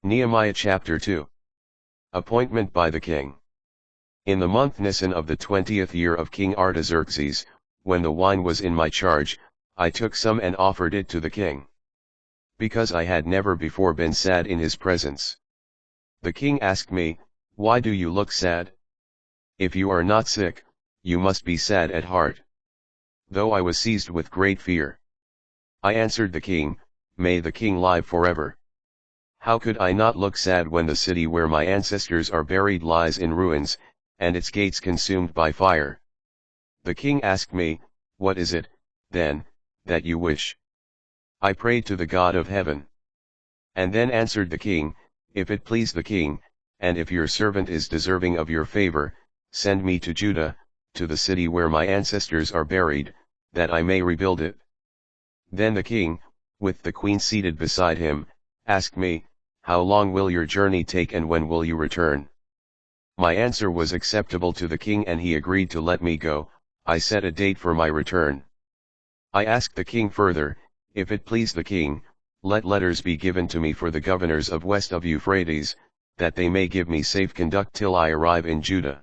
Nehemiah chapter 2. Appointment by the king. In the month Nisan of the 20th year of King Artaxerxes, when the wine was in my charge, I took some and offered it to the king, because I had never before been sad in his presence. The king asked me, "Why do you look sad? If you are not sick, you must be sad at heart." Though I was seized with great fear, I answered the king, "May the king live forever. How could I not look sad when the city where my ancestors are buried lies in ruins, and its gates consumed by fire?" The king asked me, "What is it, then, that you wish?" I prayed to the God of heaven. And then answered the king, "If it please the king, and if your servant is deserving of your favor, send me to Judah, to the city where my ancestors are buried, that I may rebuild it." Then the king, with the queen seated beside him, asked me, "How long will your journey take and when will you return?" My answer was acceptable to the king and he agreed to let me go. I set a date for my return. I asked the king further, "If it please the king, let letters be given to me for the governors of west of Euphrates, that they may give me safe conduct till I arrive in Judah.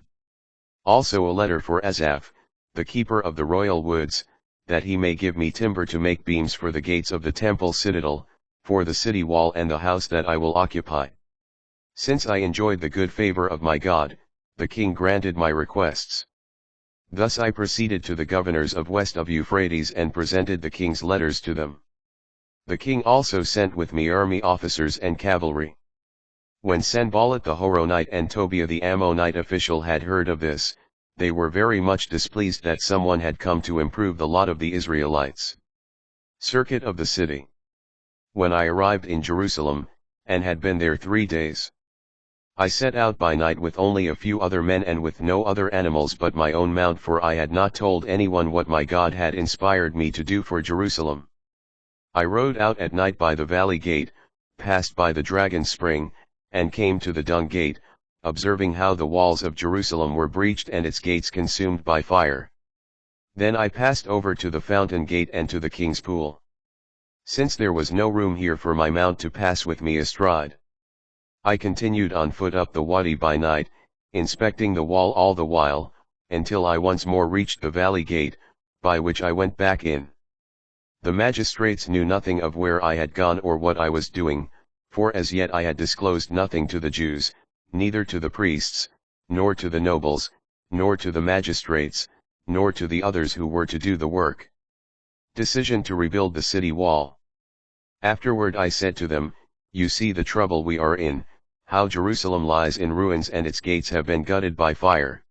Also a letter for Asaph, the keeper of the royal woods, that he may give me timber to make beams for the gates of the temple citadel, for the city wall and the house that I will occupy." Since I enjoyed the good favor of my God, the king granted my requests. Thus I proceeded to the governors of west of Euphrates and presented the king's letters to them. The king also sent with me army officers and cavalry. When Sanballat the Horonite and Tobiah the Ammonite official had heard of this, they were very much displeased that someone had come to improve the lot of the Israelites. Circuit of the city. When I arrived in Jerusalem, and had been there 3 days, I set out by night with only a few other men and with no other animals but my own mount, for I had not told anyone what my God had inspired me to do for Jerusalem. I rode out at night by the valley gate, passed by the dragon spring, and came to the dung gate, observing how the walls of Jerusalem were breached and its gates consumed by fire. Then I passed over to the fountain gate and to the king's pool. Since there was no room here for my mount to pass with me astride, I continued on foot up the wadi by night, inspecting the wall all the while, until I once more reached the valley gate, by which I went back in. The magistrates knew nothing of where I had gone or what I was doing, for as yet I had disclosed nothing to the Jews, neither to the priests, nor to the nobles, nor to the magistrates, nor to the others who were to do the work. Decision to rebuild the city wall. Afterward I said to them, "You see the trouble we are in, how Jerusalem lies in ruins and its gates have been gutted by fire.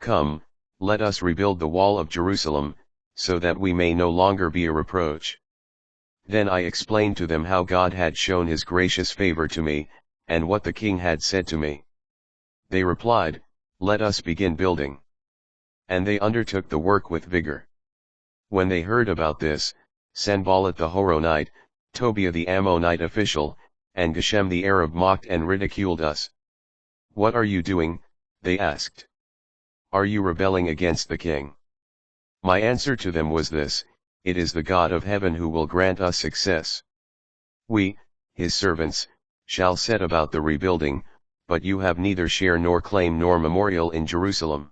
Come, let us rebuild the wall of Jerusalem, so that we may no longer be a reproach." Then I explained to them how God had shown his gracious favor to me, and what the king had said to me. They replied, "Let us begin building." And they undertook the work with vigor. When they heard about this, Sanballat the Horonite, Tobiah the Ammonite official, and Geshem the Arab mocked and ridiculed us. "What are you doing?" they asked. "Are you rebelling against the king?" My answer to them was this: "It is the God of heaven who will grant us success. We, his servants, shall set about the rebuilding, but you have neither share nor claim nor memorial in Jerusalem."